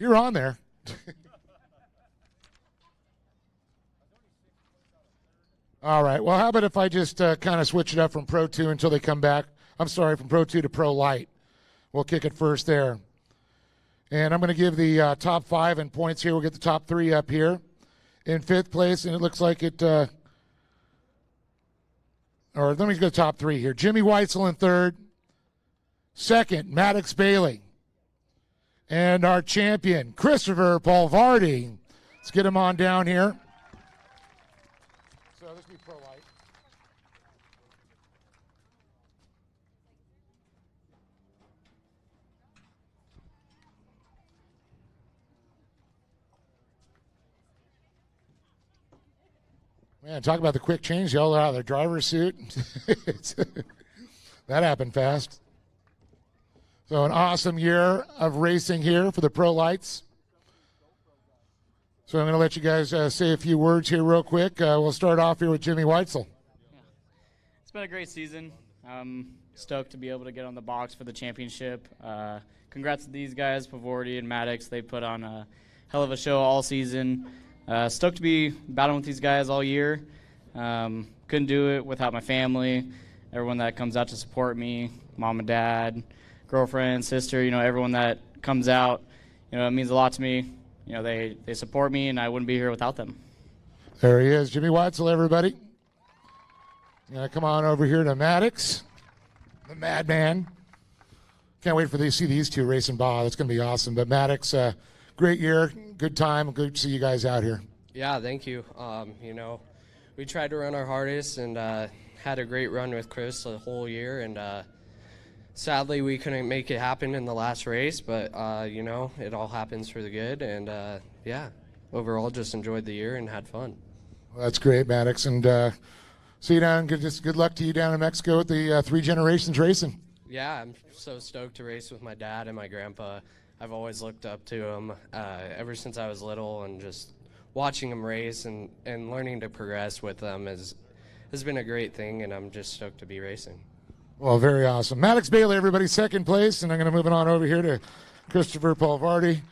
You're on there. All right. Well, how about if I just kind of switch it up from Pro 2 until they come back? I'm sorry, from Pro 2 to Pro Light. We'll kick it first there. And I'm going to give the top 5 in points here. We'll get the top 3 up here. In 5th place, and it looks like it, or let me go top 3 here. Jimmy Weitzel in 3rd. 2nd, Maddox Bailey. And our champion, Christopher Polvardi. Let's get him on down here. So this will be Pro Light. Man, talk about the quick change. Y'all out of their driver's suit. That happened fast. So an awesome year of racing here for the Pro Lights. So I'm going to let you guys say a few words here real quick. We'll start off here with Jimmy Weitzel. Yeah. It's been a great season. I'm stoked to be able to get on the box for the championship. Congrats to these guys, Pavotti and Maddox. They put on a hell of a show all season. Stoked to be battling with these guys all year. Couldn't do it without my family, everyone that comes out to support me, mom and dad, girlfriend, sister, everyone that comes out. It means a lot to me. They support me, and I wouldn't be here without them. There he is, Jimmy Weitzel, everybody. Come on over here to Maddox, the madman. Can't wait for to see these two racing Baja. That's going to be awesome. But Maddox, great year, good time. Good to see you guys out here. Yeah, thank you. We tried to run our hardest and had a great run with Chris the whole year. And sadly, we couldn't make it happen in the last race. But, it all happens for the good. And, overall just enjoyed the year and had fun. Well, that's great, Maddox. And see you down. Good luck to you down in Mexico with the 3 Generations Racing. Yeah, I'm so stoked to race with my dad and my grandpa. I've always looked up to him ever since I was little, and just watching him race and learning to progress with them has been a great thing, and I'm just stoked to be racing. Well, very awesome. Maddox Bailey, everybody, 2nd place, and I'm going to move it on over here to Christopher Polvardi.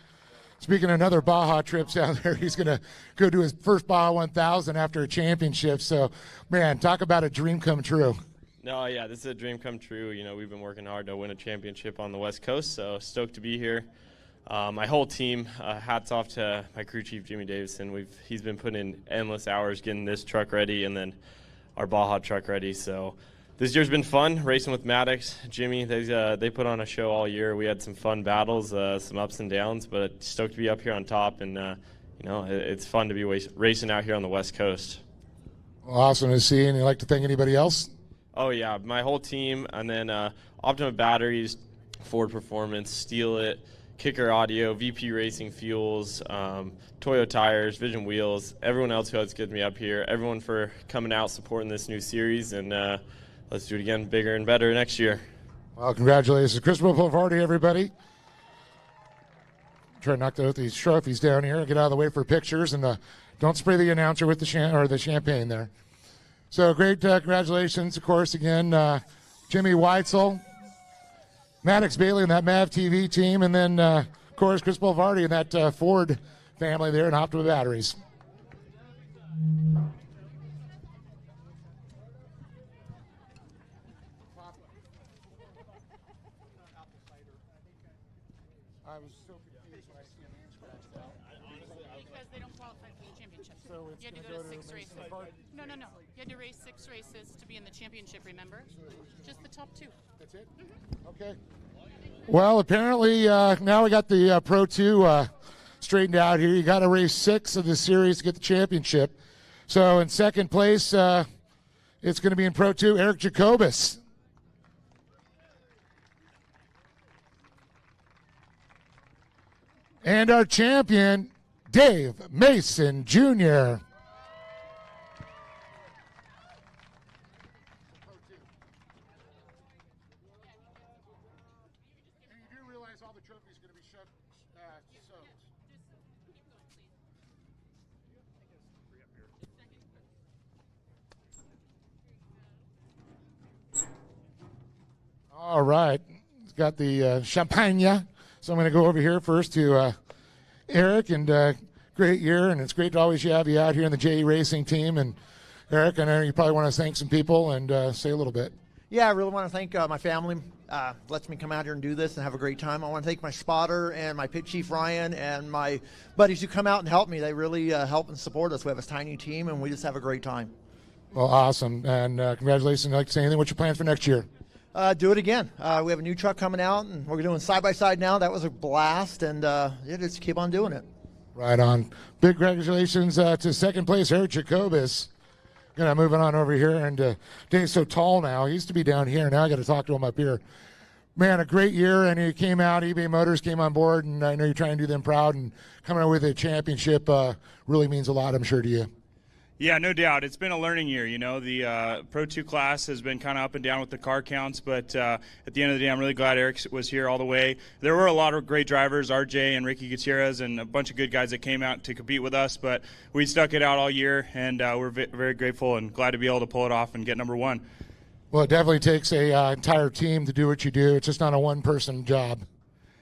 Speaking of another Baja trips out there, he's going to go do his first Baja 1000 after a championship. So, man, talk about a dream come true. No, yeah, this is a dream come true. We've been working hard to win a championship on the West Coast, so stoked to be here. My whole team, hats off to my crew chief, Jimmy Davison. He's been putting in endless hours getting this truck ready and then our Baja truck ready. So this year's been fun, racing with Maddox, Jimmy. They put on a show all year. We had some fun battles, some ups and downs, but stoked to be up here on top. And, it's fun to be racing out here on the West Coast. Well, awesome to see. And you'd like to thank anybody else? Oh, yeah, my whole team, and then Optima Batteries, Ford Performance, Steal It, Kicker Audio, VP Racing Fuels, Toyo Tires, Vision Wheels, everyone else who has get me up here, everyone for coming out, supporting this new series, and let's do it again bigger and better next year. Well, congratulations. Christopher Polvardi, everybody. Try to knock these trophies down here and get out of the way for pictures, and don't spray the announcer with the champagne there. So great, congratulations, of course, again, Jimmy Weitzel, Maddox Bailey and that MAV TV team, and then, of course, Chris Polvardi and that Ford family there in Optima Batteries. I was so confused when I see a name scratched out. Because they don't qualify for the championship. So it's you had to gonna go to 6 races. No. You had to race 6 races to be in the championship, remember? Just the top 2. That's it? Mm-hmm. Okay. Well, apparently now we got the Pro 2 straightened out here. You got to race 6 of the series to get the championship. So in 2nd place, it's going to be in Pro 2, Eric Jacobus. And our champion, Dave Mason Jr. All right, it's got the champagne. So I'm going to go over here first to Eric, and great year, and it's great to always have you out here in the JE Racing team. And Eric, I know you probably want to thank some people and say a little bit. Yeah, I really want to thank my family. Lets me come out here and do this and have a great time. I want to thank my spotter and my pit chief Ryan and my buddies who come out and help me. They really help and support us. We have a tiny team, and we just have a great time. Well, awesome, and congratulations. I'd like to say anything. What's your plans for next year? Do it again. We have a new truck coming out, and we're doing side-by-side now. That was a blast, and just keep on doing it. Right on. Big congratulations to second place, Eric Jacobus. Moving on over here, and Dave's so tall now. He used to be down here. Now I got to talk to him up here. Man, a great year, and he came out. eBay Motors came on board, and I know you're trying to do them proud, and coming out with a championship really means a lot, I'm sure, to you. Yeah, no doubt. It's been a learning year. The Pro 2 class has been kind of up and down with the car counts, but at the end of the day, I'm really glad Eric was here all the way. There were a lot of great drivers, RJ and Ricky Gutierrez, and a bunch of good guys that came out to compete with us, but we stuck it out all year, and we're very grateful and glad to be able to pull it off and get number one. Well, it definitely takes a entire team to do what you do. It's just not a one-person job.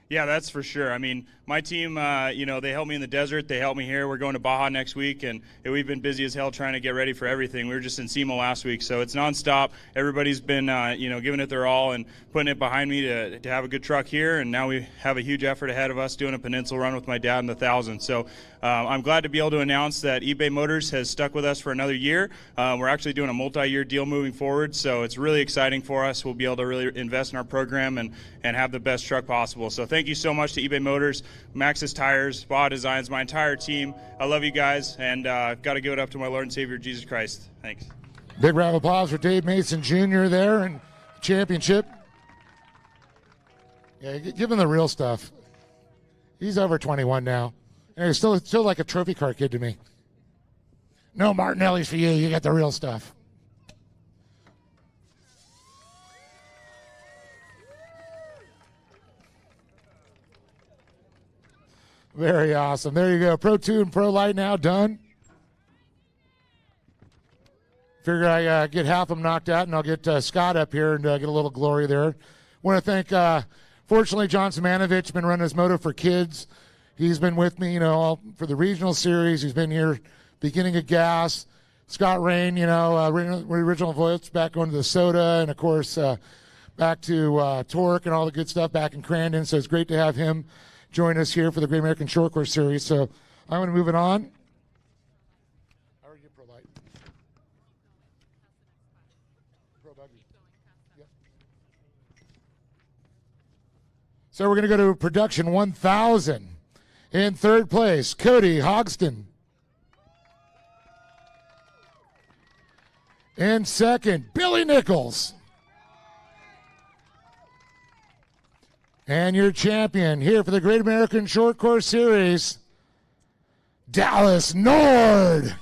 Yeah, that's for sure. I mean, my team, they helped me in the desert. They helped me here. We're going to Baja next week, and we've been busy as hell trying to get ready for everything. We were just in SEMA last week, so it's nonstop. Everybody's been, giving it their all and putting it behind me to have a good truck here, and now we have a huge effort ahead of us doing a peninsula run with my dad in the 1,000. So I'm glad to be able to announce that eBay Motors has stuck with us for another year. We're actually doing a multi-year deal moving forward, so it's really exciting for us. We'll be able to really invest in our program and have the best truck possible. So thank you so much to eBay Motors, Maxxis Tires, Baja Designs, my entire team. I love you guys, and got to give it up to my Lord and Savior, Jesus Christ. Thanks. Big round of applause for Dave Mason Jr. there and championship. Yeah, give him the real stuff. He's over 21 now. And he's still like a trophy car kid to me. No Martinelli's for you. You got the real stuff. Very awesome. There you go. Pro 2 and Pro Light now done. Figure I get half of them knocked out, and I'll get Scott up here and get a little glory there. Want to thank, fortunately, John Simonovich been running his moto for kids. He's been with me, all for the regional series. He's been here beginning of gas. Scott Rain, original voice back going to the soda, and of course back to Torque and all the good stuff back in Crandon. So it's great to have him join us here for the Great American Short Course Series. So I'm going to move it on. I already did Pro Light. Pro Buggy. Yep. So we're going to go to Production 1000. In third place, Cody Hogston. In second, Billy Nichols. And your champion here for the Great American Short Course Series, Dallas Nord.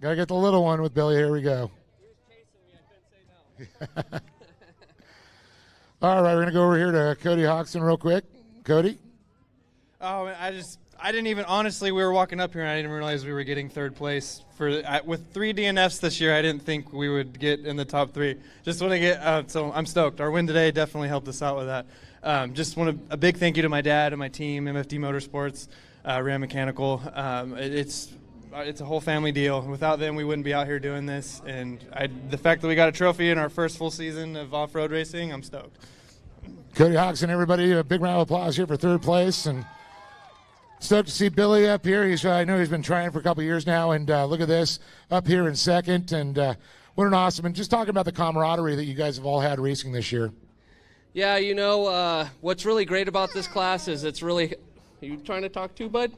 Gotta get the little one with Billy. Here we go. All right, we're gonna go over here to Cody Hoxton real quick. Cody. Oh, I didn't even, honestly, we were walking up here and I didn't realize we were getting third place. With 3 DNFs this year, I didn't think we would get in the top 3. Just want to get, so I'm stoked. Our win today definitely helped us out with that. Just want a big thank you to my dad and my team, MFD Motorsports, Ram Mechanical. It's a whole family deal. Without them, we wouldn't be out here doing this. And the fact that we got a trophy in our first full season of off-road racing, I'm stoked. Cody Hoxton, everybody, a big round of applause here for third place. And stoked to see Billy up here. I know he's been trying for a couple of years now. And look at this, up here in second. And what an awesome. And just talking about the camaraderie that you guys have all had racing this year. Yeah, what's really great about this class is it's really – are you trying to talk too, bud?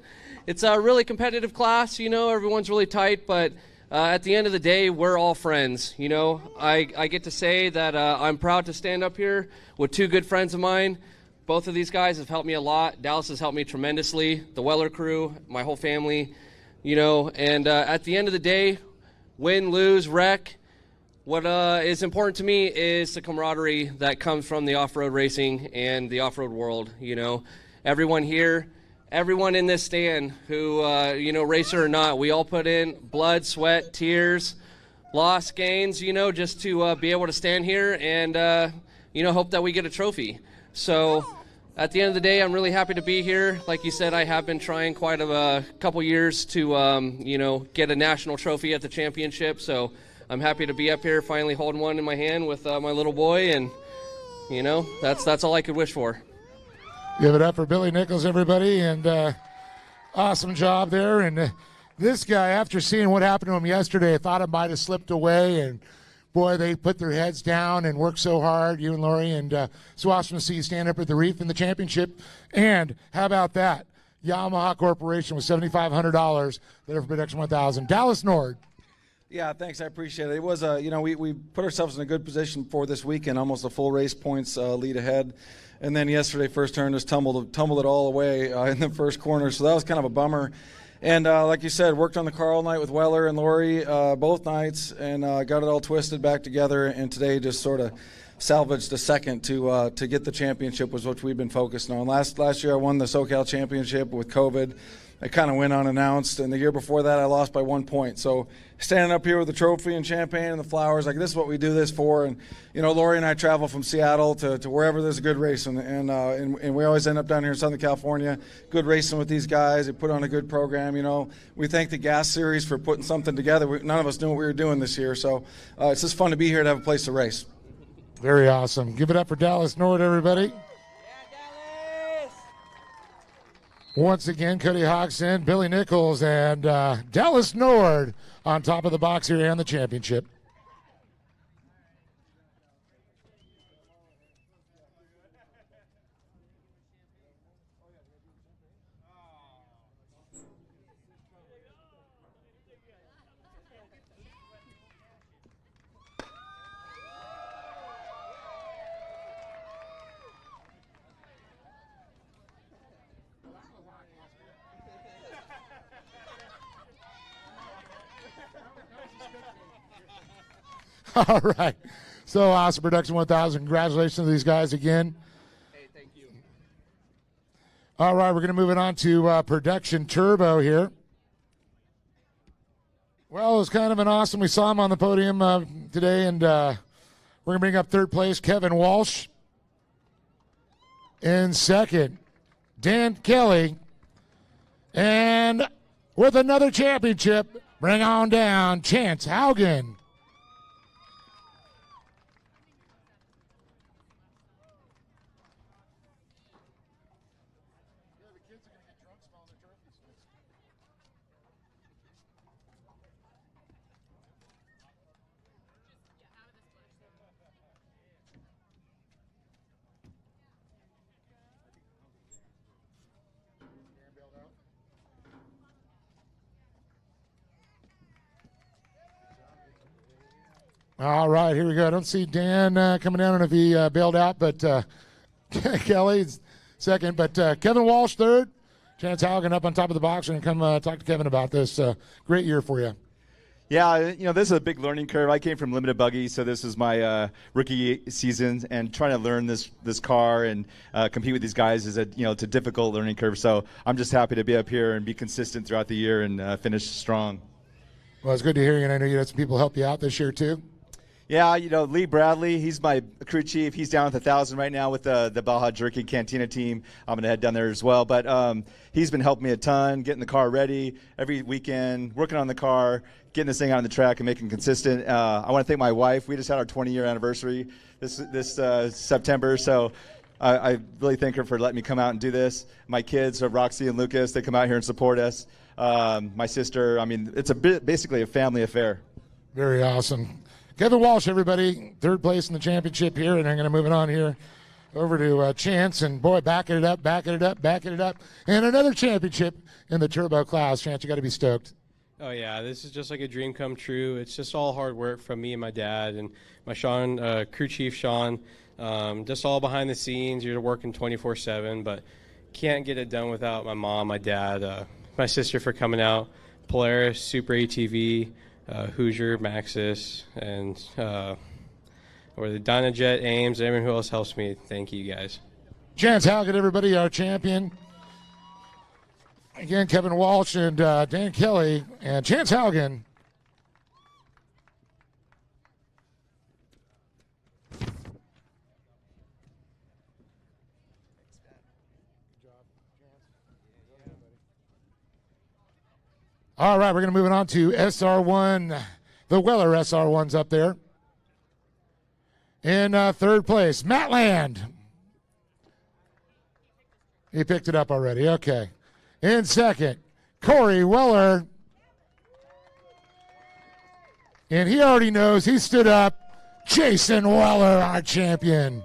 It's a really competitive class, everyone's really tight, but at the end of the day, we're all friends, I get to say that I'm proud to stand up here with 2 good friends of mine. Both of these guys have helped me a lot. Dallas has helped me tremendously, the Weller crew, my whole family, and at the end of the day, win, lose, wreck, What is important to me is the camaraderie that comes from the off-road racing and the off-road world. You know, everyone here, everyone in this stand who, you know, racer or not, we all put in blood, sweat, tears, loss, gains, you know, just to be able to stand here and, you know, hope that we get a trophy. So at the end of the day, I'm really happy to be here. Like you said, I have been trying quite a couple years to, you know, get a national trophy at the championship. So I'm happy to be up here finally holding one in my hand with my little boy. And, you know, that's all I could wish for. Give it up for Billy Nichols, everybody, and awesome job there. And this guy, after seeing what happened to him yesterday, thought it might have slipped away, and boy, they put their heads down and worked so hard, you and Lori, and so awesome to see you stand up at the reef in the championship. And how about that? Yamaha Corporation with $7,500 there for Production 1000. Dallas Nord. Yeah, thanks. I appreciate it. It was, you know, we put ourselves in a good position for this weekend, almost a full race points lead ahead. And then yesterday, first turn, just tumbled it all away in the first corner. So that was kind of a bummer. And like you said, worked on the car all night with Weller and Lori both nights, and got it all twisted back together. And today just sort of salvaged a second to get the championship, was what we've been focusing on. Last year I won the SoCal championship with COVID. I kind of went unannounced, and the year before that I lost by 1 point. So standing up here with the trophy and champagne and the flowers, like, this is what we do this for. And, you know, Lori and I travel from Seattle to wherever there's a good race, and we always end up down here in Southern California, good racing with these guys. They put on a good program, you know. We thank the Gas Series for putting something together. None of us knew what we were doing this year, so it's just fun to be here to have a place to race. Very awesome. Give it up for Dallas Nord, everybody. Once again, Cody Hodgson, Billy Nichols, and Dallas Nord on top of the box here and the championship. All right. So awesome. Production 1000. Congratulations to these guys again. Hey, thank you. All right. We're going to move it on to Production Turbo here. Well, it was kind of an awesome. We saw him on the podium today, and we're going to bring up third place, Kevin Walsh. In second, Dan Kelly. And with another championship, bring on down Chance Haugen. All right, here we go. I don't see Dan coming down. I don't know if he bailed out, but Kelly's second. But Kevin Walsh third. Chance Haugen up on top of the box. We're going to come talk to Kevin about this. Great year for you. Yeah, you know, this is a big learning curve. I came from limited buggies, so this is my rookie season, and trying to learn this car and compete with these guys is it's a difficult learning curve. So I'm just happy to be up here and be consistent throughout the year and finish strong. Well, it's good to hear you, and I know you had some people help you out this year too. Yeah, you know, Lee Bradley, he's my crew chief. He's down with 1,000 right now with the Baja Jerky Cantina team. I'm going to head down there as well. But he's been helping me a ton, getting the car ready every weekend, working on the car, getting this thing out on the track and making consistent. I want to thank my wife. We just had our 20-year anniversary this September, so I really thank her for letting me come out and do this. My kids, Roxy and Lucas, they come out here and support us. My sister, I mean, it's basically a family affair. Very awesome. Kevin Walsh, everybody, third place in the championship here, and I'm going to move it on here over to Chance, and boy, backing it up, and another championship in the turbo class. Chance, you got to be stoked. Oh yeah, this is just like a dream come true. It's just all hard work from me and my dad and my crew chief Sean. Just all behind the scenes. You're working 24/7, but can't get it done without my mom, my dad, my sister for coming out, Polaris, Super ATV. Hoosier, Maxis, and or the Dynajet, Ames, and everyone who else helps me. Thank you guys. Chance Halkett, everybody, our champion. Again, Kevin Walsh and Dan Kelly and Chance Haugen. All right, we're going to move it on to SR1. The Weller SR1's up there. In third place, Matt Land. He picked it up already. Okay. In second, Corey Weller. And he already knows he stood up. Jason Weller, our champion.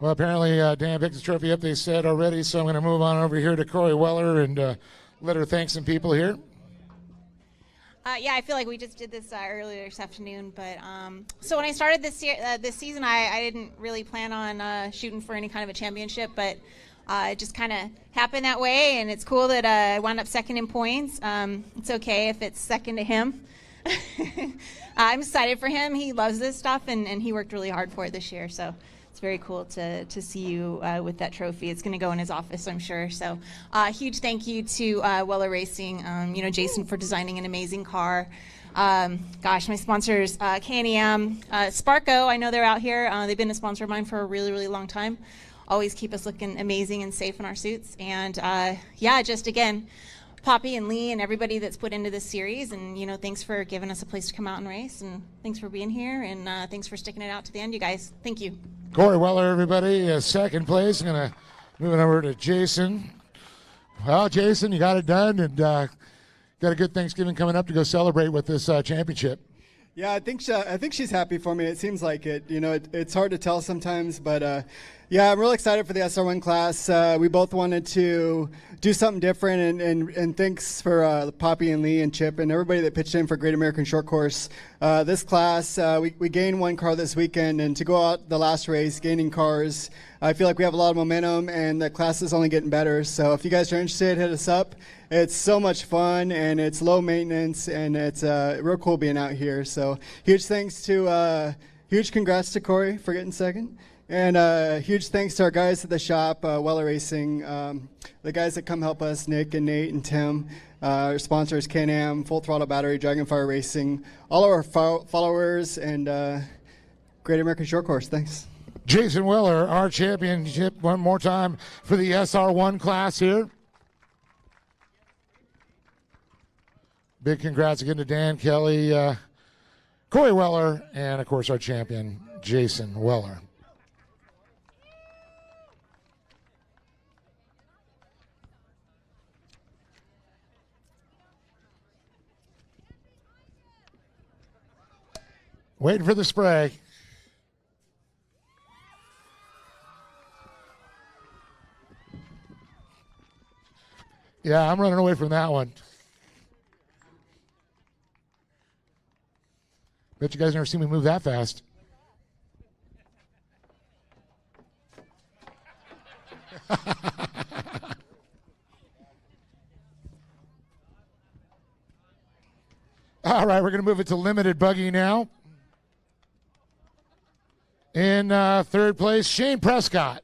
Well, apparently Dan picked the trophy up, they said already, so I'm going to move on over here to Corey Weller and let her thank some people here. Yeah, I feel like we just did this earlier this afternoon, but so when I started this season, I didn't really plan on shooting for any kind of a championship, but it just kind of happened that way, and it's cool that I wound up second in points. It's okay if it's second to him. I'm excited for him. He loves this stuff, and he worked really hard for it this year, so it's very cool to see you with that trophy. It's going to go in his office, I'm sure. So huge thank you to Weller Racing, Jason for designing an amazing car. Gosh, my sponsors, K&M, Sparco, I know they're out here. They've been a sponsor of mine for a really, really long time. Always keep us looking amazing and safe in our suits. And yeah, just again, Poppy and Lee and everybody that's put into this series, and thanks for giving us a place to come out and race, and thanks for being here, and thanks for sticking it out to the end, you guys. Thank you. Corey Weller, everybody, second place. I'm going to move it over to Jason. Well, Jason, you got it done, and got a good Thanksgiving coming up to go celebrate with this championship. Yeah, I think she's happy for me. It seems like it. It's hard to tell sometimes, but yeah, I'm really excited for the SR1 class. We both wanted to do something different, and thanks for Poppy and Lee and Chip and everybody that pitched in for Great American Short Course. This class, we gained one car this weekend, and to go out the last race gaining cars, I feel like we have a lot of momentum, and the class is only getting better. So if you guys are interested, hit us up. It's so much fun, and it's low maintenance, and it's real cool being out here. So huge thanks to, huge congrats to Corey for getting second. And huge thanks to our guys at the shop, Weller Racing, the guys that come help us, Nick and Nate and Tim, our sponsors, Can-Am, Full Throttle Battery, Dragonfire Racing, all of our followers, and Great American Short Course. Thanks. Jason Weller, our championship, one more time for the SR1 class here. Big congrats again to Dan Kelly, Corey Weller, and, of course, our champion, Jason Weller. Waiting for the spray. Yeah, I'm running away from that one. Bet you guys never seen me move that fast. All right, we're going to move it to limited buggy now. In third place, Shane Prescott.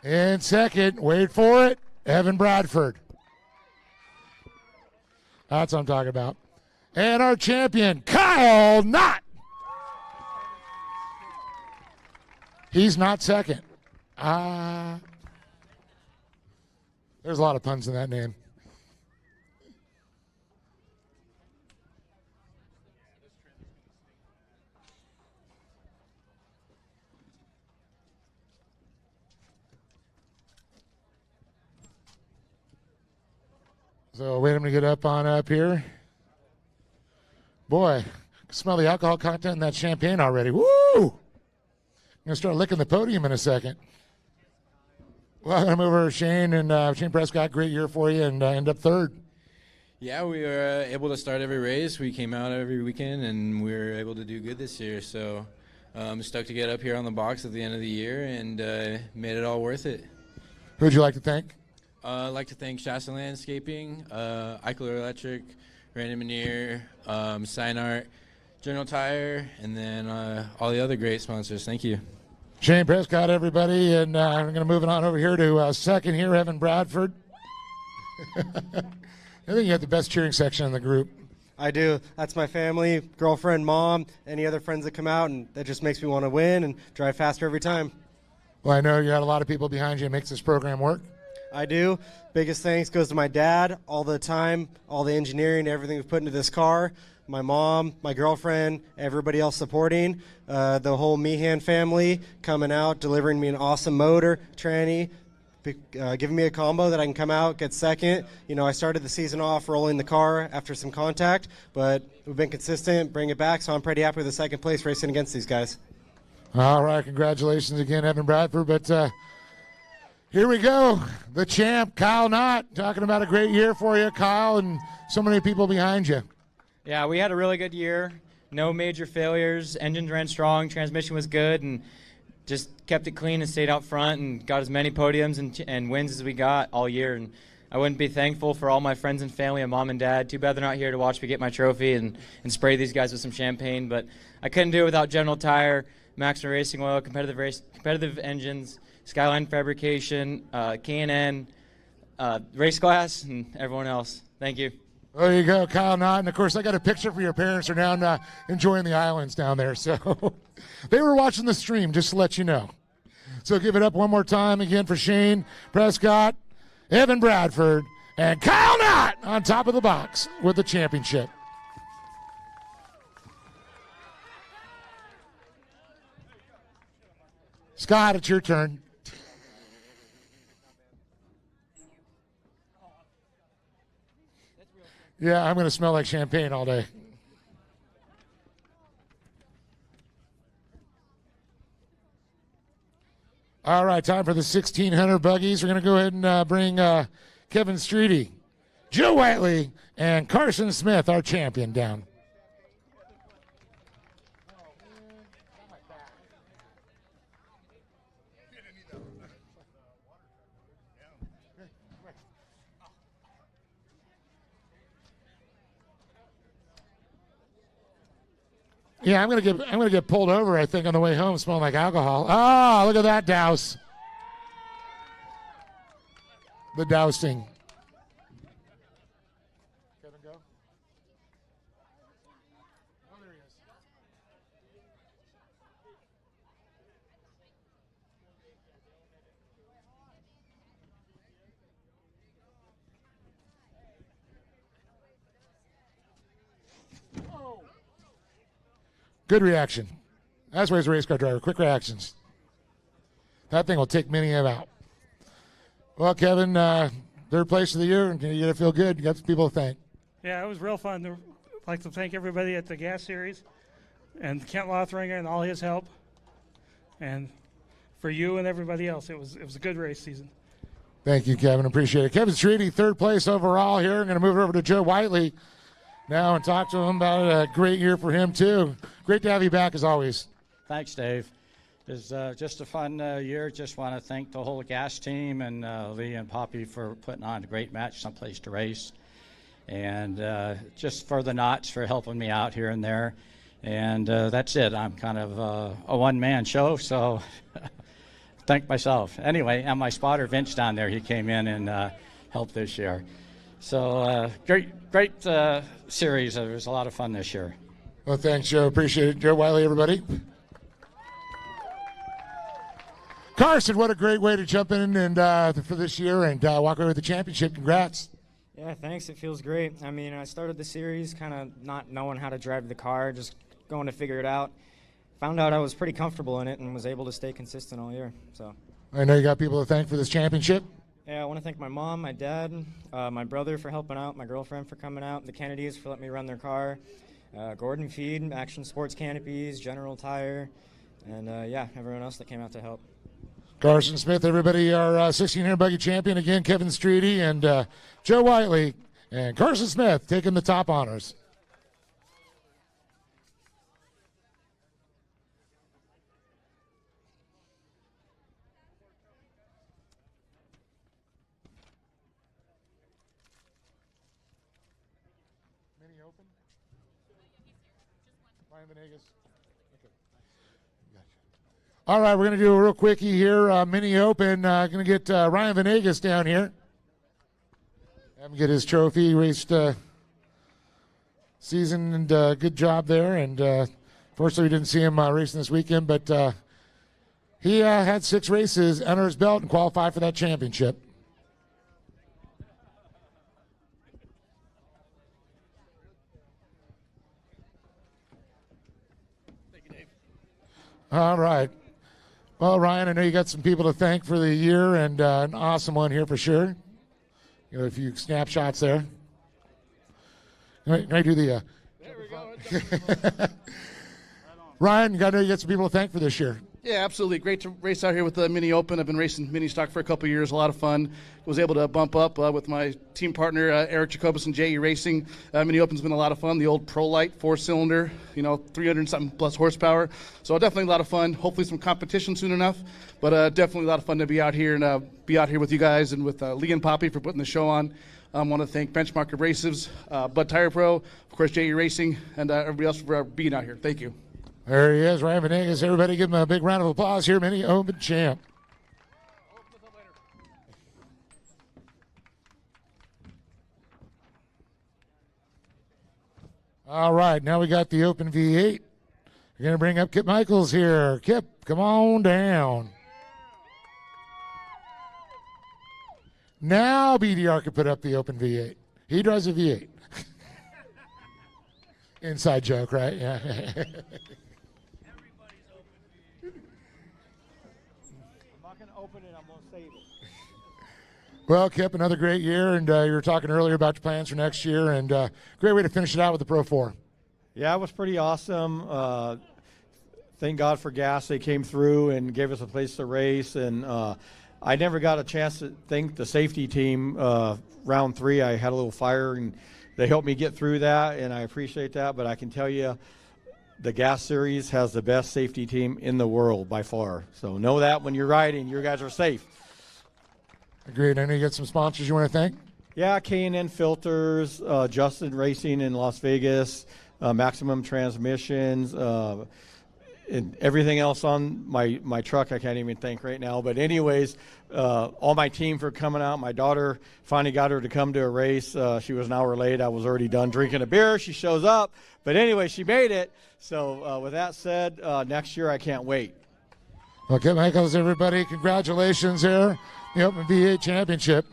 In second, wait for it, Evan Bradford. That's what I'm talking about. And our champion, Kyle Knott. He's not second. There's a lot of puns in that name. So wait a minute to get up on up here. Boy, I can smell the alcohol content in that champagne already. Woo! I'm going to start licking the podium in a second. Well, I'm going to move over to Shane, and Shane Prescott, great year for you, and end up third. Yeah, we were able to start every race. We came out every weekend, and we were able to do good this year. So I'm stoked to get up here on the box at the end of the year and made it all worth it. Who would you like to thank? I'd like to thank Shasta Landscaping, Eichler Electric, Randy Manier, Signart, General Tire, and then all the other great sponsors. Thank you. Shane Prescott, everybody, and we're going to move on over here to second here, Evan Bradford. I think you have the best cheering section in the group. I do. That's my family, girlfriend, mom, any other friends that come out, and that just makes me want to win and drive faster every time. Well, I know you got a lot of people behind you. It makes this program work. I do. Biggest thanks goes to my dad all the time, all the engineering, everything we've put into this car. My mom, my girlfriend, everybody else supporting, the whole Meehan family coming out, delivering me an awesome motor, tranny, giving me a combo that I can come out, get second. You know, I started the season off rolling the car after some contact, but we've been consistent, bring it back, so I'm pretty happy with the second place racing against these guys. All right, congratulations again, Evan Bradford. But here we go, the champ, Kyle Knott, talking about a great year for you, Kyle, and so many people behind you. Yeah, we had a really good year. No major failures. Engines ran strong. Transmission was good, and just kept it clean and stayed out front and got as many podiums and wins as we got all year. And I wouldn't be thankful for all my friends and family and mom and dad. Too bad they're not here to watch me get my trophy and spray these guys with some champagne. But I couldn't do it without General Tire, Maxima Racing Oil, competitive engines, Skyline Fabrication, K&N, Race Glass, and everyone else. Thank you. There you go, Kyle Knott. And, of course, I got a picture for your parents who are down enjoying the islands down there. So they were watching the stream, just to let you know. So give it up one more time again for Shane Prescott, Evan Bradford, and Kyle Knott on top of the box with the championship. Scott, it's your turn. Yeah, I'm going to smell like champagne all day. All right, time for the 1,600 buggies. We're going to go ahead and bring Kevin Streety, Joe Whiteley, and Carson Smith, our champion, down. Yeah, I'm gonna get pulled over, I think, on the way home, smelling like alcohol. Ah, look at that douse. The dousing. Kevin, go. Oh, there he is. Good reaction. That's why he's a race car driver. Quick reactions. That thing will take many of them out. Well, Kevin, third place of the year, and you gotta feel good. You got some people to thank. Yeah, it was real fun. I'd like to thank everybody at the Gas Series and Kent Lothringer and all his help. And for you and everybody else, it was a good race season. Thank you, Kevin. Appreciate it. Kevin Streety, third place overall here. I'm going to move it over to Joe Whiteley now and talk to him about a great year for him, too. Great to have you back, as always. Thanks, Dave. It's just a fun year. Just want to thank the whole gas team and Lee and Poppy for putting on a great match, someplace to race. And just for the Knotts for helping me out here and there. And that's it. I'm kind of a one-man show, so thank myself. Anyway, and my spotter, Vince, down there, he came in and helped this year. So great series. It was a lot of fun this year. Well, thanks, Joe. Appreciate it. Joe Whiteley, everybody. Carson, what a great way to jump in and for this year and walk away with the championship. Congrats. Yeah, thanks. It feels great. I mean, I started the series kind of not knowing how to drive the car, just going to figure it out. Found out I was pretty comfortable in it and was able to stay consistent all year. So I know you got people to thank for this championship. Yeah, I want to thank my mom, my dad, my brother for helping out, my girlfriend for coming out, the Kennedys for letting me run their car, Gordon Feed, Action Sports Canopies, General Tire, and yeah, everyone else that came out to help. Carson Smith, everybody, our 1600 buggy champion again, Kevin Streety and Joe Whiteley, and Carson Smith taking the top honors. All right, we're going to do a real quickie here. Mini Open. Going to get Ryan Venegas down here. Have him get his trophy. Raced season and good job there. And fortunately, we didn't see him racing this weekend, but he had 6 races under his belt and qualified for that championship. All right. Well, Ryan, I know you got some people to thank for the year, and an awesome one here for sure. You know, a few snapshots there. Can I do the... There we go. Ryan, I know you got some people to thank for this year. Yeah, absolutely. Great to race out here with the Mini Open. I've been racing mini stock for a couple of years. A lot of fun. Was able to bump up with my team partner, Eric Jacobus and JE Racing. Mini Open's been a lot of fun. The old ProLite 4-cylinder, 300-something plus horsepower. So definitely a lot of fun. Hopefully some competition soon enough. But definitely a lot of fun to be out here and be out here with you guys and with Lee and Poppy for putting the show on. I want to thank Benchmark Abrasives, Bud Tire Pro, of course, JE Racing, and everybody else for being out here. Thank you. There he is, Ryan Venegas. Everybody give him a big round of applause here, Mini Open champ. All right, now we got the Open V8. We're going to bring up Kip Michaels here. Kip, come on down. Now BDR can put up the Open V8. He drives a V8. Inside joke, right? Yeah. Well, Kip, another great year, and you were talking earlier about your plans for next year, and great way to finish it out with the Pro 4. Yeah, it was pretty awesome. Thank God for gas. They came through and gave us a place to race, and I never got a chance to thank the safety team. Round 3, I had a little fire, and they helped me get through that, and I appreciate that, but I can tell you the gas series has the best safety team in the world by far. So know that when you're riding, you guys are safe. Agreed. I know you got some sponsors you want to thank? Yeah, K&N Filters, Justin Racing in Las Vegas, Maximum Transmissions, and everything else on my truck I can't even thank right now. But anyways, all my team for coming out. My daughter finally got her to come to a race. She was an hour late. I was already done drinking a beer. She shows up. But anyway, she made it. So with that said, next year I can't wait. Okay, Michaels, everybody, congratulations here. The Open V8 Championship.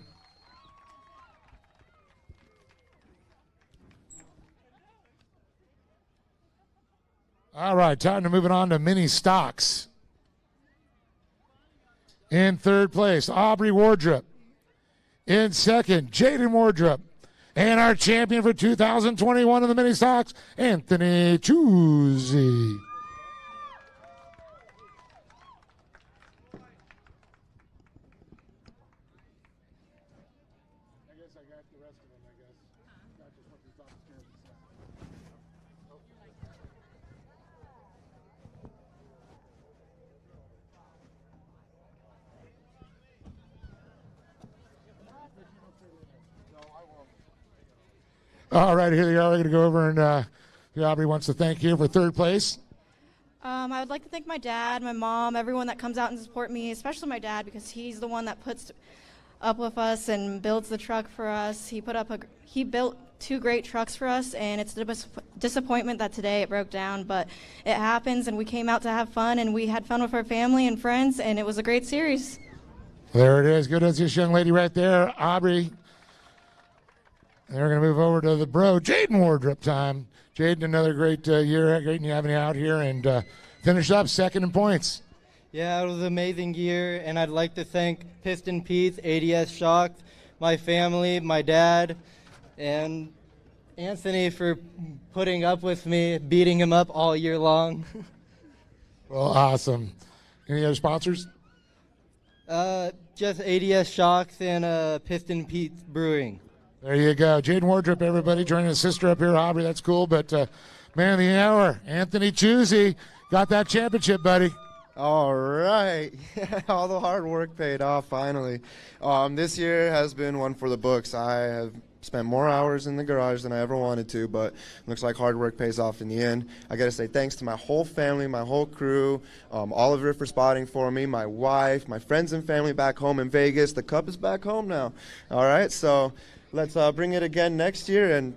All right, time to move it on to mini stocks. In third place, Aubrey Wardrop. In second, Jaden Wardrop. And our champion for 2021 in the mini stocks, Anthony Chuzzi. All right, here they are. We're going to go over and Aubrey wants to thank you for third place. I would like to thank my dad, my mom, everyone that comes out and support me, especially my dad because he's the one that puts up with us and builds the truck for us. He built 2 great trucks for us, and it's a disappointment that today it broke down, but it happens, and we came out to have fun, and we had fun with our family and friends, and it was a great series. There it is. Good as this young lady right there, Aubrey. And we're going to move over to the bro, Jaden Wardrop time. Jaden, another great year. Great having you out here and finished up second in points. Yeah, it was an amazing year, and I'd like to thank Piston Pete's, ADS Shock, my family, my dad, and Anthony for putting up with me, beating him up all year long. Well, awesome. Any other sponsors? Just ADS Shocks and Piston Pete's Brewing. There you go. Jaden Wardrop, everybody, joining his sister up here, Aubrey. That's cool. But man of the hour, Anthony Chusey, got that championship, buddy. All right. All the hard work paid off finally. This year has been one for the books. I have spent more hours in the garage than I ever wanted to, but looks like hard work pays off in the end. I got to say thanks to my whole family, my whole crew, Oliver for spotting for me, my wife, my friends and family back home in Vegas. The Cup is back home now. All right, so let's bring it again next year. And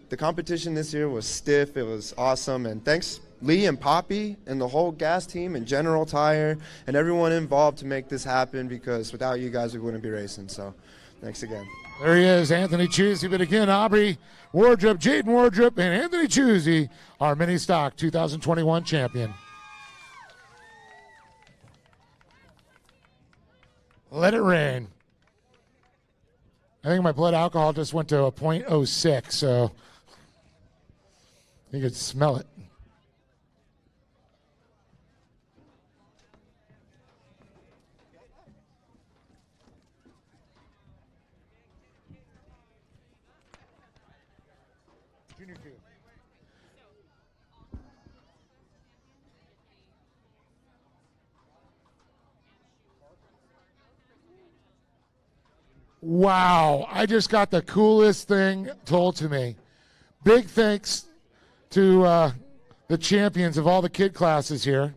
the competition this year was stiff. It was awesome. And thanks, Lee and Poppy and the whole gas team and General Tire and everyone involved to make this happen, because without you guys, we wouldn't be racing. So thanks again. There he is, Anthony Chusey. But again, Aubrey Wardrop, Jaden Wardrop, and Anthony Chusey, our mini stock 2021 champion. Let it rain. I think my blood alcohol just went to a 0.06, so you could smell it. Wow, I just got the coolest thing told to me. Big thanks to the champions of all the kid classes here.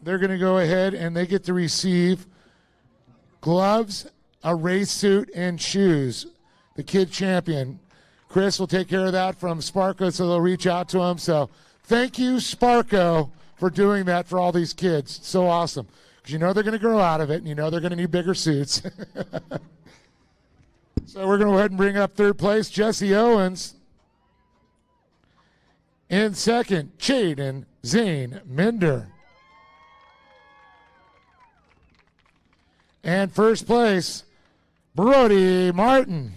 They're going to go ahead and they get to receive gloves, a race suit, and shoes. The kid champion. Chris will take care of that from Sparko, so they'll reach out to him. So thank you, Sparko, for doing that for all these kids. So awesome. Because you know they're going to grow out of it, and you know they're going to need bigger suits. So we're going to go ahead and bring up third place, Jesse Owens. In second, Chaden Zane Minder. And first place, Brody Martin.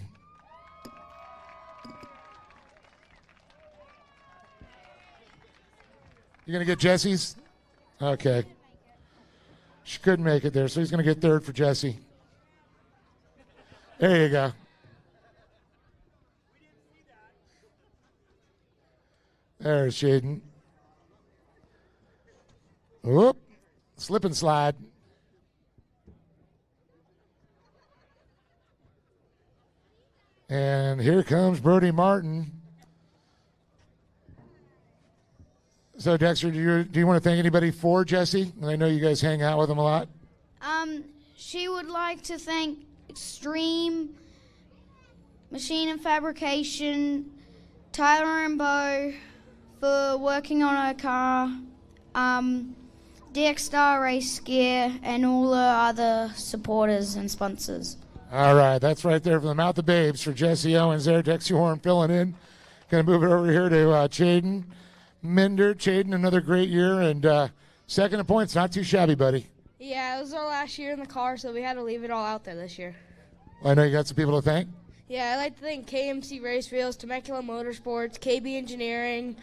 You going to get Jesse's? Okay. She couldn't make it there, so he's going to get third for Jesse. There you go. There's Shaden. Whoop. Slip and slide. And here comes Brody Martin. So, Dexter, do you want to thank anybody for Jesse? I know you guys hang out with him a lot. She would like to thank Extreme Machine and Fabrication, Tyler and Bo for working on her car, DX Star Race Gear, and all the other supporters and sponsors. All right, that's right there from the mouth of babes for Jesse Owens there. Dexter Horn filling in. Going to move it over here to Chaden Minder. Chaden, another great year, and second in points, not too shabby, buddy. Yeah, it was our last year in the car, so we had to leave it all out there this year. Well, I know you got some people to thank. Yeah, I'd like to thank KMC Race Wheels, Temecula Motorsports, KB Engineering,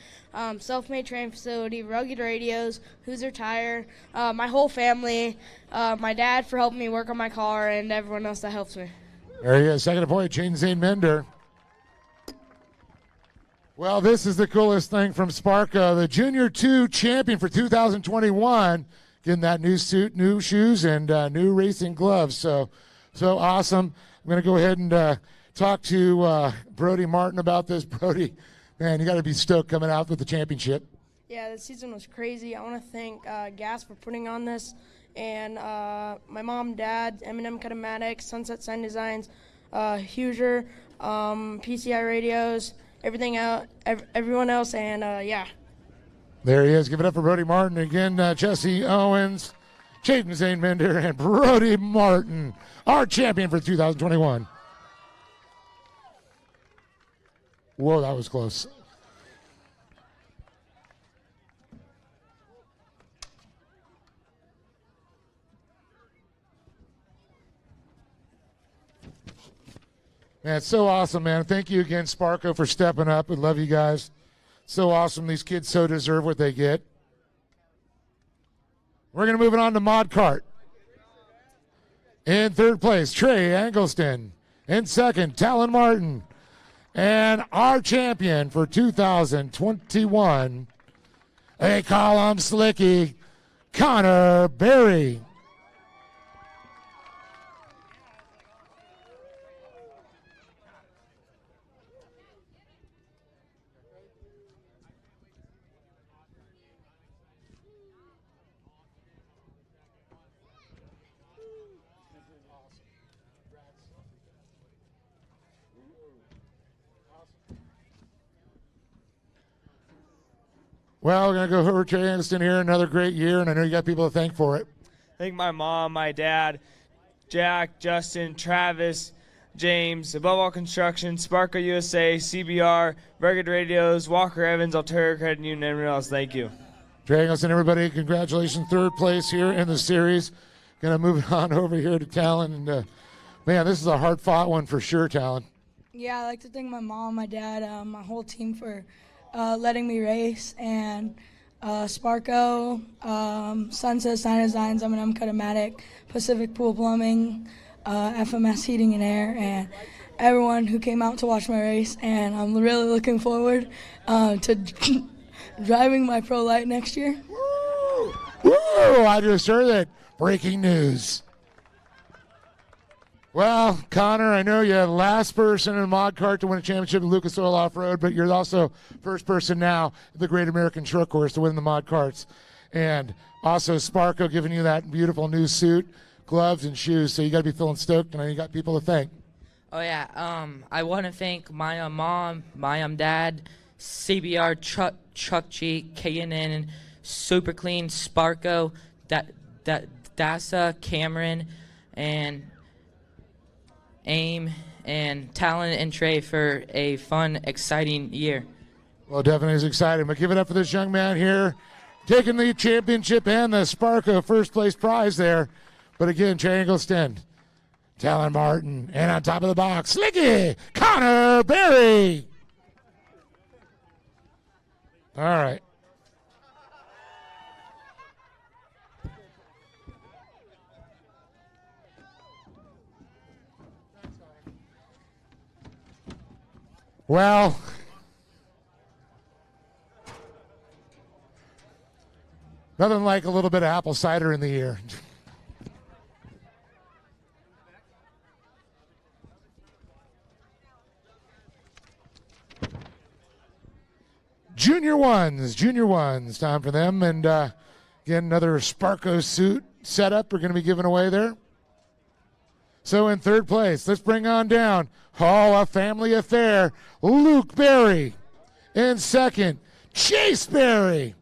Self-Made Train Facility, Rugged Radios, Hoosier Tire, my whole family, my dad for helping me work on my car, and everyone else that helps me. There he is, second in point, Chaden Zane Minder. Well, this is the coolest thing from Sparko, the Junior 2 champion for 2021, getting that new suit, new shoes, and new racing gloves. So awesome. I'm going to go ahead and talk to Brody Martin about this. Brody, man, you got to be stoked coming out with the championship. Yeah, the season was crazy. I want to thank Gas for putting on this, and my mom, dad, M&M Kinematics, Sunset Sign Designs, Hoosier, PCI Radios, everyone else, and yeah. There he is. Give it up for Brody Martin. Again, Jesse Owens, Chaden Zane Minder, and Brody Martin, our champion for 2021. Whoa, that was close. Man, it's so awesome, man. Thank you again, Sparko, for stepping up. We love you guys. So awesome. These kids so deserve what they get. We're going to move it on to Mod Kart. In third place, Trey Angleston. In second, Talon Martin. And our champion for 2021, they call him Slicky, Connor Berry. Well, we're going to go over to Aniston here. Another great year, and I know you got people to thank for it. Thank my mom, my dad, Jack, Justin, Travis, James, Above All Construction, Sparkle USA, CBR, Rugged Radios, Walker Evans, Alterra Credit Union, and everyone else. Thank you. Trey Angleston, everybody, congratulations. Third place here in the series. Going to move on over here to Talon. And, man, this is a hard-fought one for sure, Talon. Yeah, I'd like to thank my mom, my dad, my whole team for letting me race, and Sparko, Sunset Sign Designs, M&M Cutamatic, Pacific Pool Plumbing, FMS Heating and Air, and everyone who came out to watch my race. And I'm really looking forward to driving my Pro Light next year. Woo! I just heard that. Breaking news. Well, Connor, I know you're the last person in a mod kart to win a championship in Lucas Oil Off-Road, but you're also first person now at the Great American Truck Course to win the mod karts. And also Sparko giving you that beautiful new suit, gloves, and shoes, so you got to be feeling stoked, and I know you got people to thank. Oh, yeah. I want to thank my mom, my dad, CBR, Chuck G, K&N, Super Clean, Sparko, Dasa, Cameron, and AIM, and Talon and Trey for a fun, exciting year. Well, definitely is exciting, but give it up for this young man here, taking the championship and the Sparko first place prize there. But again, Trey Angleston, Talon Martin, and on top of the box, Slicky, Connor Berry. All right. Well, nothing like a little bit of apple cider in the ear. Junior ones, time for them. And again, another Sparko suit setup we're going to be giving away there. So in third place, let's bring on down, a family affair, Luke Berry. In second, Chase Berry.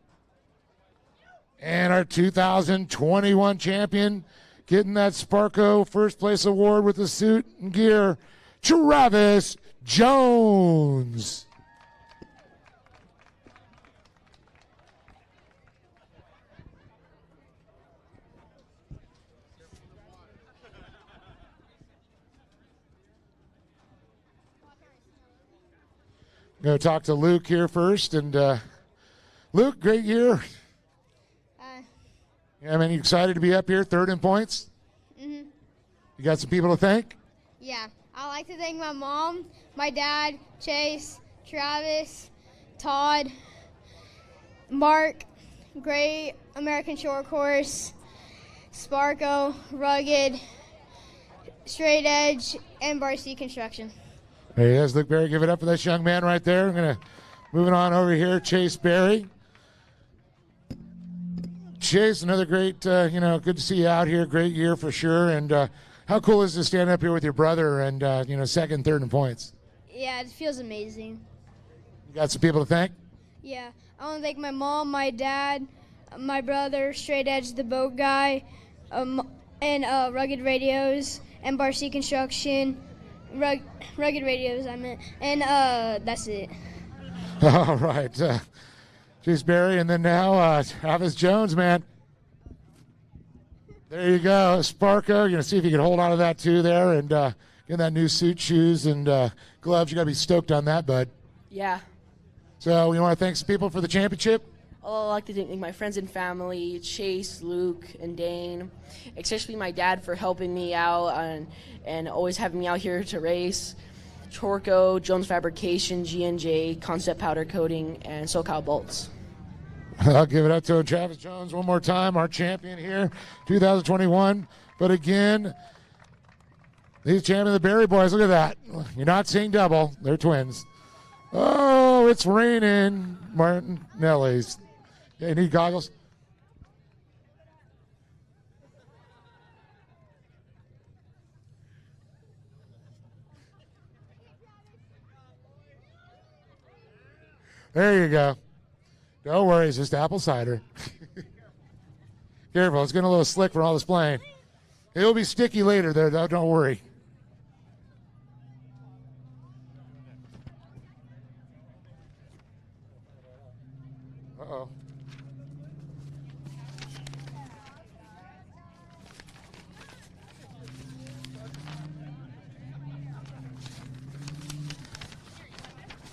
And our 2021 champion, getting that Sparko first place award with the suit and gear, Travis Jones. Going to talk to Luke here first. And Luke, great year. I mean, you excited to be up here, third in points? Mm-hmm. You got some people to thank? Yeah. I'd like to thank my mom, my dad, Chase, Travis, Todd, Mark, Great American Short Course, Sparko, Rugged, Straight Edge, and Varsity Construction. There he is, Luke Berry. Give it up for this young man right there. I'm going to moving on over here, Chase Berry. Chase, another great, good to see you out here. Great year for sure. And how cool is it to stand up here with your brother and, second, third in points? Yeah, it feels amazing. You got some people to thank? Yeah. I want to thank my mom, my dad, my brother, Straight Edge, the boat guy, and Rugged Radios, and Varsity Construction. Rugged Radios, I meant. And that's it. All right. Chase Berry, and then now Travis Jones, man. There you go. Sparko, you're going to see if you can hold on to that too there. And get that new suit, shoes, and gloves. You got to be stoked on that, bud. Yeah. So you want to thank some people for the championship? I'd like to thank my friends and family, Chase, Luke, and Dane, especially my dad for helping me out and always having me out here to race. Torco, Jones Fabrication, G&J, Concept Powder Coating, and SoCal Bolts. I'll give it up to Travis Jones one more time, our champion here, 2021. But again, he's champion of the Berry Boys. Look at that. You're not seeing double. They're twins. Oh, it's raining. Martinelli's. Yeah, you need goggles? There you go. Don't worry, it's just apple cider. Careful, it's getting a little slick from all this playing. It'll be sticky later there, though. Don't worry. Uh-oh.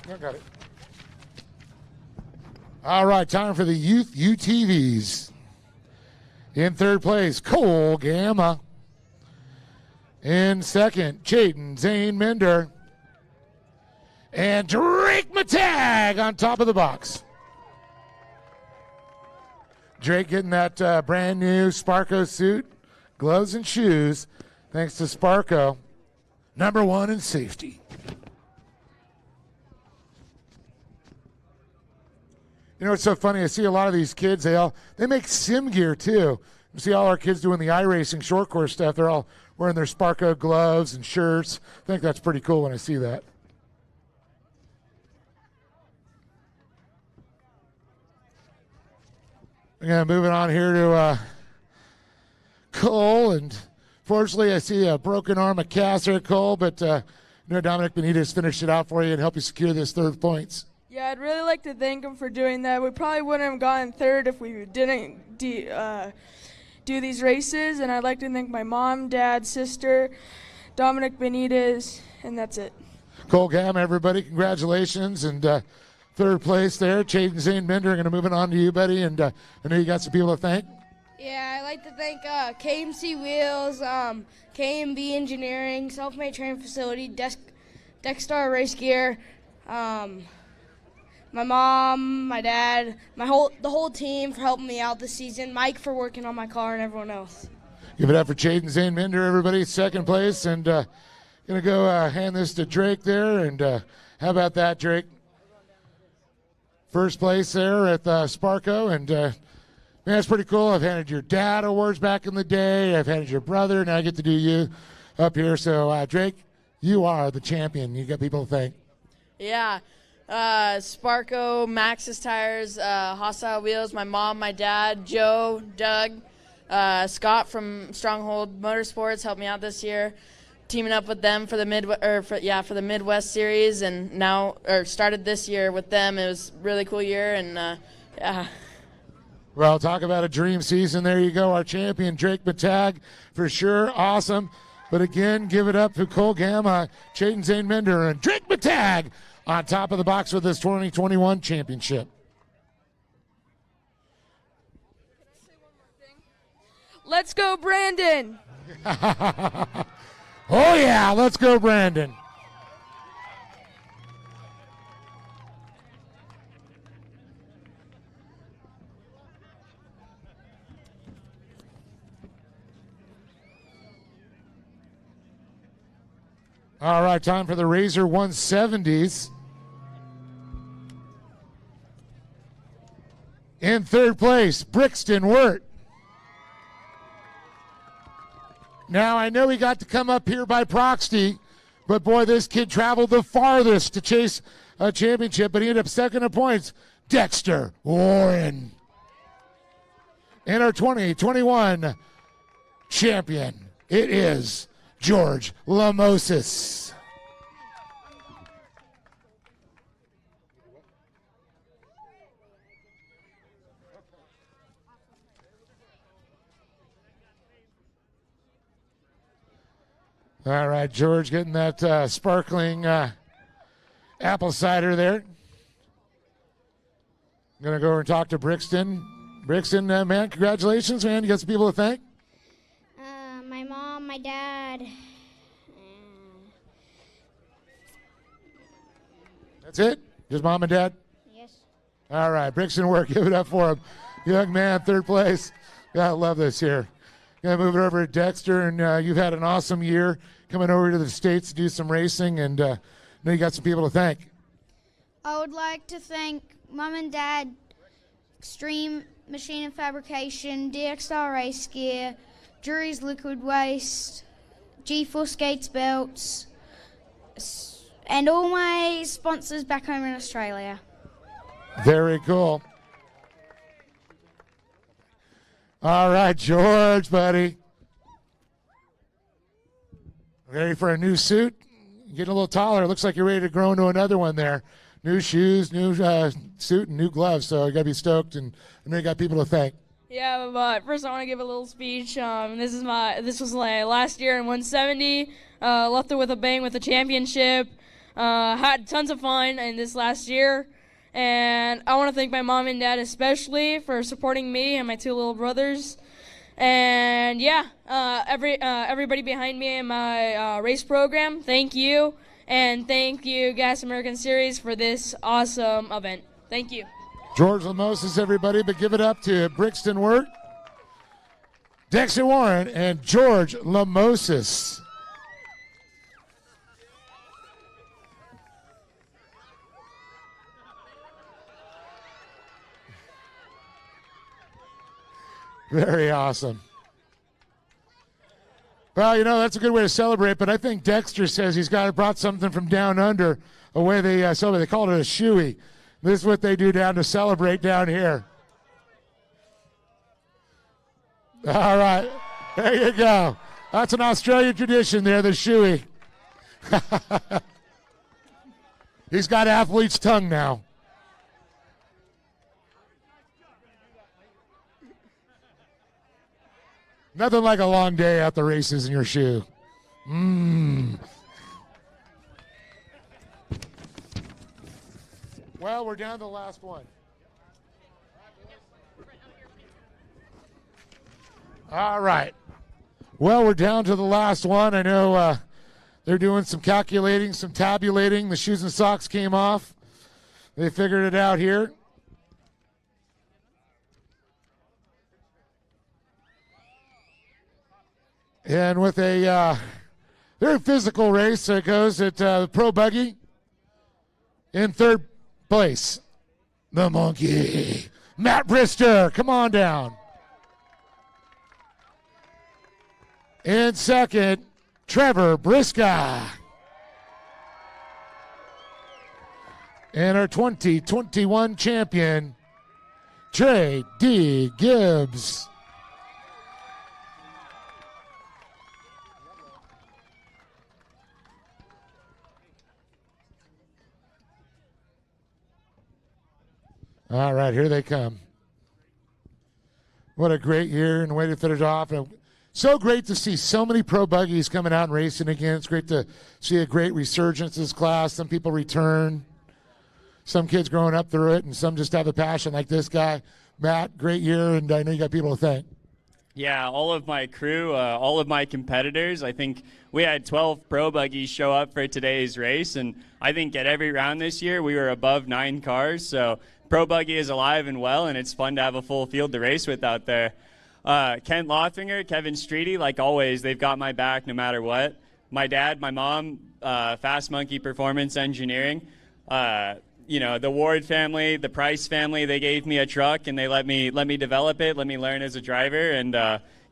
I got it. All right, time for the youth UTVs. In third place, Cole Gamma. In second, Chayton Zane Mender. And Drake Matag on top of the box. Drake getting that brand new Sparko suit, gloves and shoes, thanks to Sparko. Number one in safety. You know, it's so funny. I see a lot of these kids, they make sim gear too. You see all our kids doing the iRacing short course stuff. They're all wearing their Sparko gloves and shirts. I think that's pretty cool when I see that. Again, moving on here to Cole, and fortunately I see a broken arm of Cass there, Cole, but Dominic Benitez finished it out for you and helped you secure this third points. Yeah, I'd really like to thank him for doing that. We probably wouldn't have gotten third if we didn't do these races, and I'd like to thank my mom, dad, sister, Dominic Benitez, and that's it. Cole Gamma, everybody, congratulations, and third place there. Chayton Zane Mender, going to move it on to you, buddy, and I know you got some people to thank. Yeah, I'd like to thank KMC Wheels, KMB Engineering, Self-Made Training Facility, Dexstar Race Gear, my mom, my dad, the whole team for helping me out this season, Mike for working on my car, and everyone else. Give it up for Chayton Zane Mender, everybody, second place, and going to go hand this to Drake there, and how about that, Drake? First place there at Sparko, and man, it's pretty cool. I've handed your dad awards back in the day. I've handed your brother. Now I get to do you up here. So, Drake, you are the champion. You got people to thank. Yeah. Sparko, Maxxis Tires, Hostile Wheels, my mom, my dad, Joe, Doug, Scott from Stronghold Motorsports helped me out this year. Teaming up with them for the Midwest Series, and now started this year with them. It was a really cool year, and yeah. Well, talk about a dream season. There you go, our champion Drake Matag, for sure, awesome. But again, give it up to Cole Gamma, Chayton Zane Mender, and Drake Matag on top of the box with this 2021 championship. Let's go, Brandon! Oh, yeah, let's go, Brandon. All right, time for the Razor 170s. In third place, Brixton Wirt. Now, I know he got to come up here by proxy, but boy, this kid traveled the farthest to chase a championship, but he ended up second in points. Dexter Warren. And our 2021 champion, it is George Lamosis. All right, George getting that sparkling apple cider there. I'm going to go over and talk to Brixton. Brixton, man, congratulations, man. You got some people to thank? My mom, my dad. That's it? Just mom and dad? Yes. All right, Brixton work. Give it up for him. Young man, third place. Gotta love this here. Gonna move it over to Dexter, and you've had an awesome year coming over to the States to do some racing, and I know you got some people to thank. I would like to thank Mom and Dad, Extreme Machine and Fabrication, DXR Race Gear, Jury's Liquid Waste, G-Force Skates Belts, and all my sponsors back home in Australia. Very cool. All right, George, buddy. Ready for a new suit? Getting a little taller. Looks like you're ready to grow into another one there. New shoes, new suit, and new gloves. So you got to be stoked, and I know you got people to thank. Yeah, but first I want to give a little speech. This was my last year in 170. Left it with a bang with the championship. Had tons of fun in this last year. And I want to thank my mom and dad especially for supporting me and my two little brothers. And yeah, everybody behind me in my race program, thank you. And thank you, Gas American Series, for this awesome event. Thank you. George Lamosis, everybody, but give it up to Brixton Wirt, Dexter Warren, and George Lamosis. Very awesome. Well, you know, that's a good way to celebrate, but I think Dexter says he's brought something from down under, a way they celebrate. They call it a shoey. This is what they do down to celebrate down here. All right, there you go. That's an Australian tradition there, the shoey. He's got athlete's tongue now. Nothing like a long day at the races in your shoe. Well, we're down to the last one. All right. Well, we're down to the last one. I know they're doing some calculating, some tabulating. The shoes and socks came off. They figured it out here. And with a very physical race, it goes at the Pro Buggy. In third place, the monkey, Matt Brister. Come on down. In second, Trevor Briska. And our 2021 champion, Trey D. Gibbs. All right, here they come. What a great year and way to finish off. And so great to see so many pro buggies coming out and racing again. It's great to see a great resurgence in this class. Some people return. Some kids growing up through it, and some just have a passion like this guy. Matt, great year, and I know you got people to thank. Yeah, all of my crew, all of my competitors. I think we had 12 pro buggies show up for today's race, and I think at every round this year we were above 9 cars. So pro buggy is alive and well, and it's fun to have a full field to race with out there. Kent Lothringer, Kevin Streety, like always, they've got my back no matter what. My dad, my mom, Fast Monkey Performance Engineering. The Ward family, the Price family, they gave me a truck and they let me develop it, let me learn as a driver. And,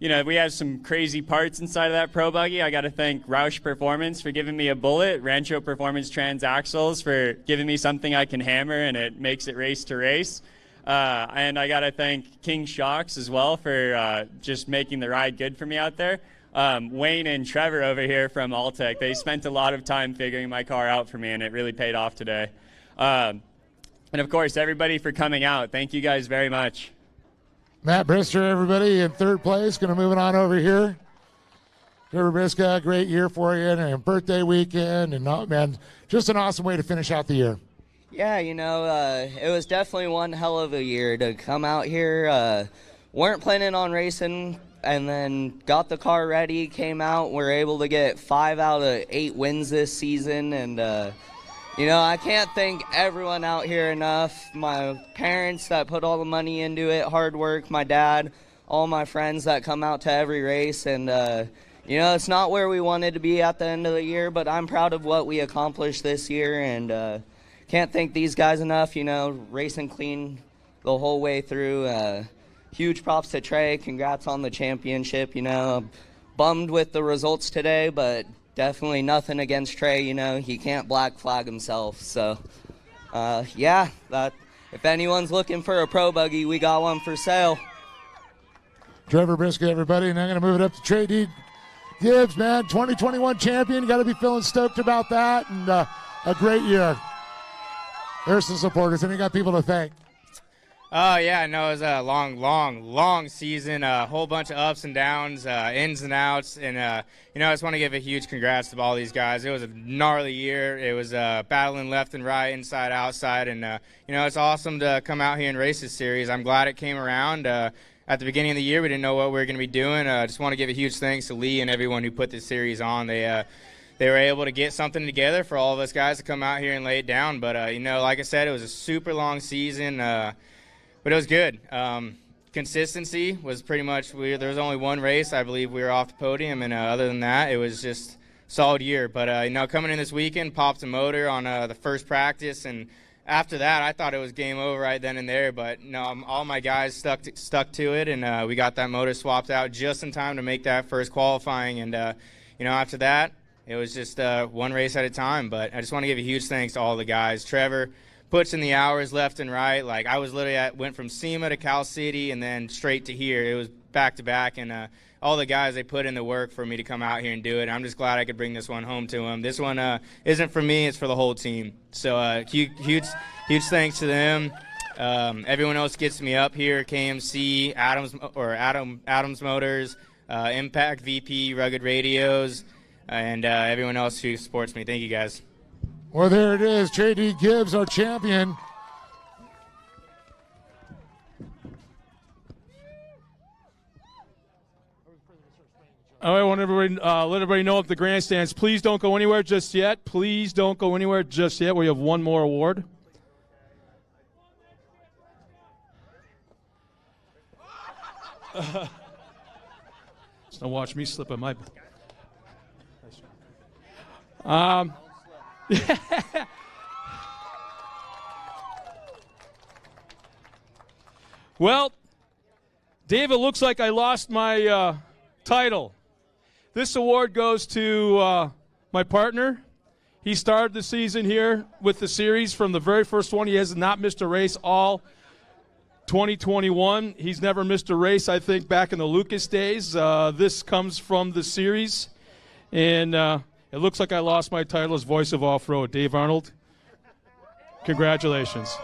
we have some crazy parts inside of that Pro Buggy. I got to thank Roush Performance for giving me a bullet, Rancho Performance Transaxles for giving me something I can hammer and it makes it race to race. And I got to thank King Shocks as well for just making the ride good for me out there. Wayne and Trevor over here from Alltech, they spent a lot of time figuring my car out for me and it really paid off today. And of course, everybody for coming out. Thank you guys very much. Matt Brister, everybody, in third place. Going to move it on over here. Trevor Briska, great year for you, and a birthday weekend, and man, just an awesome way to finish out the year. Yeah, it was definitely one hell of a year to come out here. Weren't planning on racing, and then got the car ready, came out, were able to get 5 out of 8 wins this season, and I can't thank everyone out here enough. My parents that put all the money into it, hard work, my dad, all my friends that come out to every race, and it's not where we wanted to be at the end of the year, but I'm proud of what we accomplished this year, and can't thank these guys enough, racing clean the whole way through. Huge props to Trey. Congrats on the championship. Bummed with the results today, but definitely nothing against Trey. He can't black flag himself. So, if anyone's looking for a pro buggy, we got one for sale. Trevor Brisket, everybody, and I'm going to move it up to Trey D. Gibbs, man, 2021 champion. Got to be feeling stoked about that, and a great year. There's some supporters, and you got people to thank. Oh, yeah, no, it was a long season, a whole bunch of ups and downs, ins and outs, and, I just want to give a huge congrats to all these guys. It was a gnarly year. It was battling left and right, inside, outside, and, it's awesome to come out here and race this series. I'm glad it came around. At the beginning of the year, we didn't know what we were going to be doing. I just want to give a huge thanks to Lee and everyone who put this series on. They were able to get something together for all of us guys to come out here and lay it down. But, like I said, it was a super long season, but it was good. Consistency was pretty much, there was only one race. I believe we were off the podium, and other than that, it was just a solid year. But, coming in this weekend, popped a motor on the first practice, and after that, I thought it was game over right then and there. But, all my guys stuck to it, and we got that motor swapped out just in time to make that first qualifying. And, after that, it was just one race at a time, but I just want to give a huge thanks to all the guys. Trevor puts in the hours left and right. Like, I was literally went from SEMA to Cal City and then straight to here. It was back-to-back, and all the guys, they put in the work for me to come out here and do it. I'm just glad I could bring this one home to them. This one isn't for me, it's for the whole team. So huge thanks to them. Everyone else gets me up here, KMC, Adams Motors, Impact VP, Rugged Radios, and everyone else who supports me. Thank you, guys. Well, there it is. Trey D. Gibbs, our champion. All right, I want everybody let everybody know at the grandstands. Please don't go anywhere just yet. Please don't go anywhere just yet. We have one more award. So watch me slip on my. Well, Dave, it looks like I lost my title. This award goes to my partner. He started the season here with the series from the very first one. He has not missed a race all 2021. He's never missed a race, I think, back in the Lucas days. This comes from the series. And it looks like I lost my title as Voice of Off-Road. Dave Arnold, congratulations.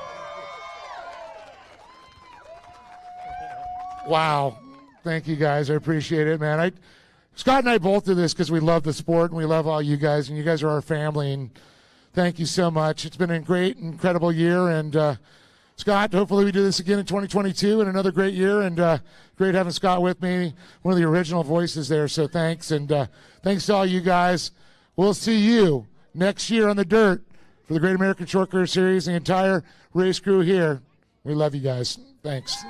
Wow. Thank you, guys. I appreciate it, man. Scott and I both do this because we love the sport and we love all you guys, and you guys are our family, and thank you so much. It's been a great, incredible year, and Scott, hopefully we do this again in 2022 and another great year, and great having Scott with me, one of the original voices there, so thanks, and thanks to all you guys. We'll see you next year on the dirt for the Great American Short Career Series, the entire race crew here. We love you guys. Thanks.